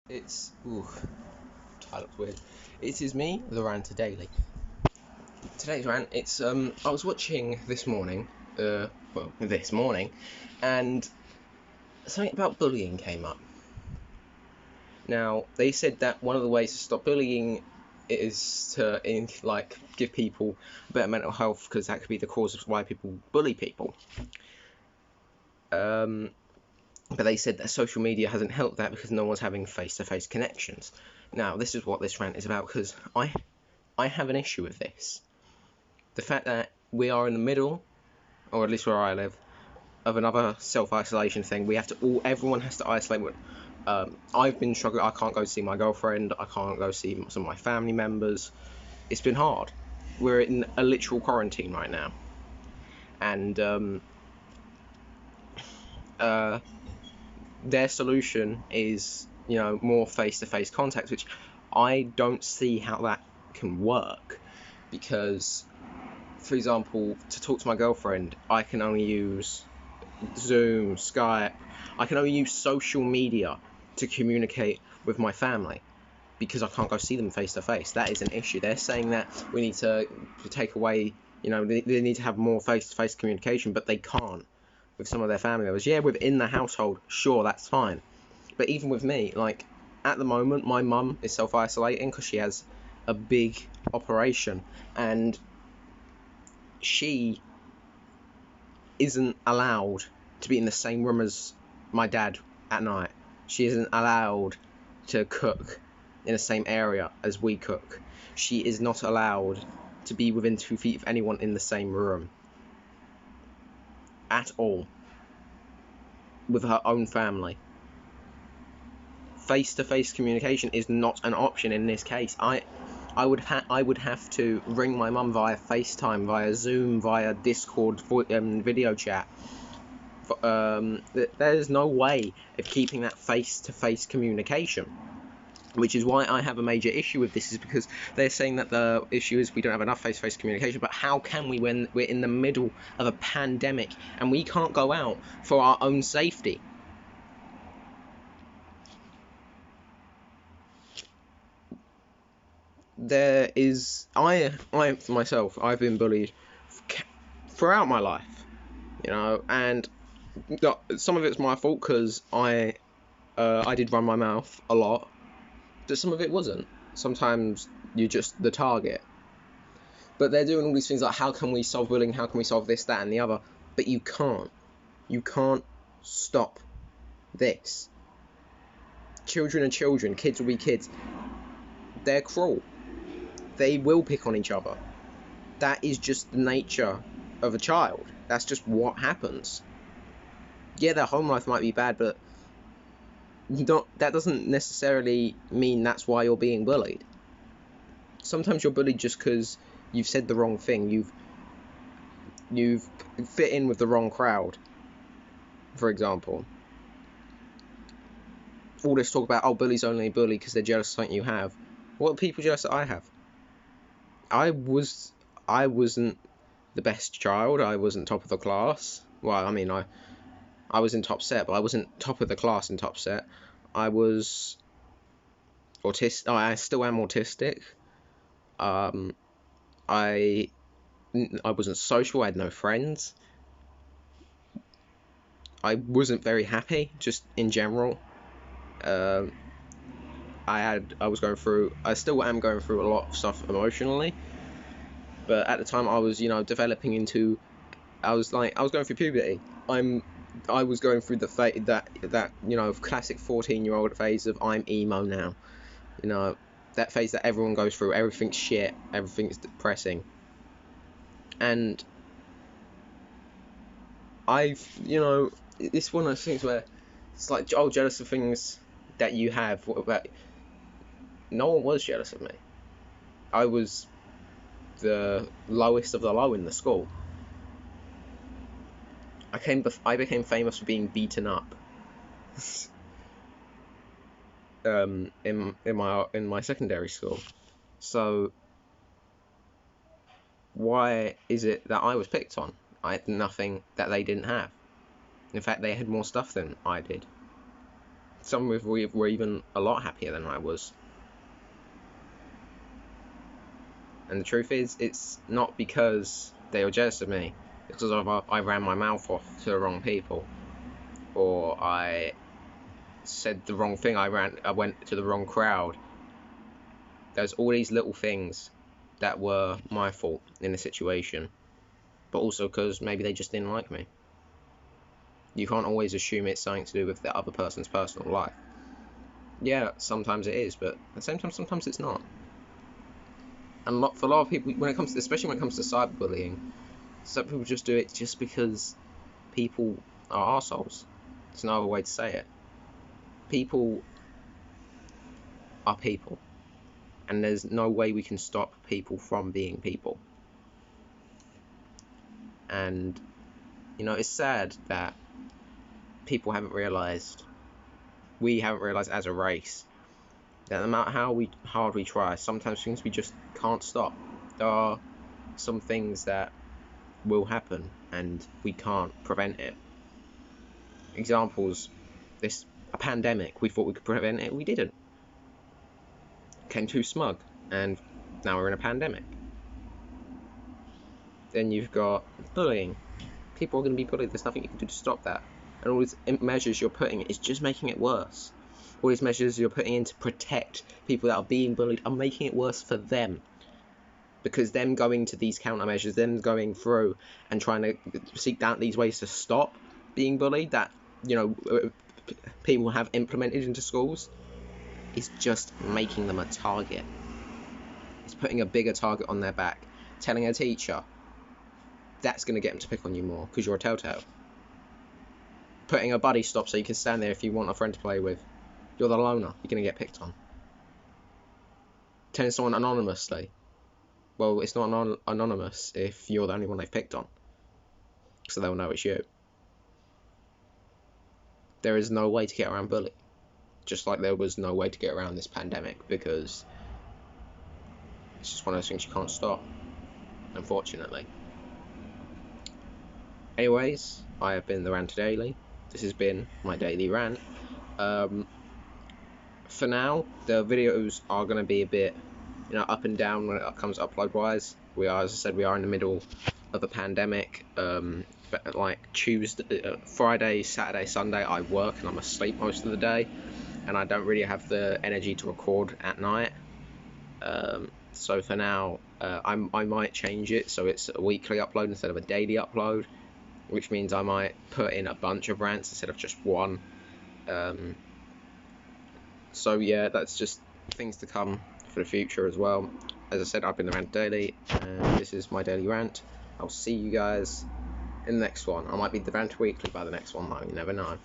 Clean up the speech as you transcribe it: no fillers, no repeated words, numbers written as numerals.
It's titled weird. It is me, the Ranter Daily. Today's rant. It's I was watching this morning, and something about bullying came up. Now they said that one of the ways to stop bullying is to give people better mental health because that could be the cause of why people bully people. But they said that social media hasn't helped that because no one's having face-to-face connections. Now, this is what this rant is about because I have an issue with this. The fact that we are in the middle, or at least where I live, of another self-isolation thing. Everyone has to isolate. I've been struggling. I can't go see my girlfriend. I can't go see some of my family members. It's been hard. We're in a literal quarantine right now. And their solution is, more face-to-face contact, which I don't see how that can work. Because, for example, to talk to my girlfriend, I can only use Zoom, Skype. I can only use social media to communicate with my family because I can't go see them face to face. That is an issue. They're saying that we need to take away, they need to have more face to face communication, but they can't with some of their family members. Yeah, within the household, sure, that's fine. But even with me, at the moment, my mum is self-isolating because she has a big operation, and she isn't allowed to be in the same room as my dad at night. She isn't allowed to cook in the same area as we cook. She is not allowed to be within 2 feet of anyone in the same room at all with her own family. Face-to-face communication is not an option in this case. I would have to ring my mum via FaceTime, via Zoom, via Discord, video chat. There's no way of keeping that face-to-face communication, which is why I have a major issue with this, is because they're saying that the issue is we don't have enough face-to-face communication. But how can we when we're in the middle of a pandemic and we can't go out for our own safety? I myself, I've been bullied throughout my life, and some of it's my fault because I did run my mouth a lot, but some of it wasn't. Sometimes you're just the target. But they're doing all these things like, how can we solve bullying? How can we solve this, that, and the other? But you can't. You can't stop this. Children are children. Kids will be kids. They're cruel. They will pick on each other. That is just the nature of a child. That's just what happens. Yeah, their home life might be bad, but that doesn't necessarily mean that's why you're being bullied. Sometimes you're bullied just because you've said the wrong thing. You've fit in with the wrong crowd, for example. All this talk about, bullies only bully because they're jealous of something you have. What are people jealous that I have? I wasn't the best child. I wasn't top of the class. Well, I mean, I was in top set, but I wasn't top of the class in top set. I was autistic. I still am autistic. I wasn't social. I had no friends. I wasn't very happy, just in general. I still am going through a lot of stuff emotionally, but at the time I was, developing into, I was going through puberty. I was going through the phase that classic 14-year-old phase of I'm emo now, that phase that everyone goes through. Everything's shit, everything's depressing, and it's one of those things where it's like, jealous of things that you have. No one was jealous of me. I was the lowest of the low in the school. I became famous for being beaten up in my secondary school. So why is it that I was picked on? I had nothing that they didn't have. In fact, they had more stuff than I did. some were even a lot happier than I was. And the truth is, it's not because they were jealous of me. It's because I ran my mouth off to the wrong people, or I said the wrong thing. I went to the wrong crowd. There's all these little things that were my fault in the situation, but also because maybe they just didn't like me. You can't always assume it's something to do with the other person's personal life. Yeah, sometimes it is, but at the same time, sometimes it's not. And for a lot of people, especially when it comes to cyberbullying, some people just do it just because people are arseholes. There's no other way to say it. People are people, and there's no way we can stop people from being people. And it's sad that we haven't realised as a race that no matter how hard we try, sometimes things we just can't stop. There are some things that will happen and we can't prevent it. Examples: a pandemic. We thought we could prevent it, we didn't. Came too smug, and now we're in a pandemic. Then you've got bullying. People are going to be bullied. There's nothing you can do to stop that. And all these measures you're putting is just making it worse. All these measures you're putting in to protect people that are being bullied are making it worse for them. Because them going to these countermeasures, them going through and trying to seek out these ways to stop being bullied that, people have implemented into schools, is just making them a target. It's putting a bigger target on their back. Telling a teacher, that's going to get them to pick on you more because you're a telltale. Putting a buddy stop so you can stand there if you want a friend to play with. You're the loner. You're going to get picked on. Telling someone anonymously. Well, it's not anonymous if you're the only one they've picked on. So they'll know it's you. There is no way to get around bullying. Just like there was no way to get around this pandemic, because it's just one of those things you can't stop, unfortunately. Anyways, I have been the Rant Daily. This has been my daily rant. For now, the videos are going to be a bit, up and down when it comes upload wise. As I said, we are in the middle of a pandemic. But like Friday, Saturday, Sunday, I work and I'm asleep most of the day, and I don't really have the energy to record at night. So for now, I might change it so it's a weekly upload instead of a daily upload, which means I might put in a bunch of rants instead of just one. So yeah, that's just things to come for the future as well. As I said, I've been the Rant Daily, and this is my daily rant. I'll see you guys in the next one. I might be the Rant Weekly by the next one though, you never know.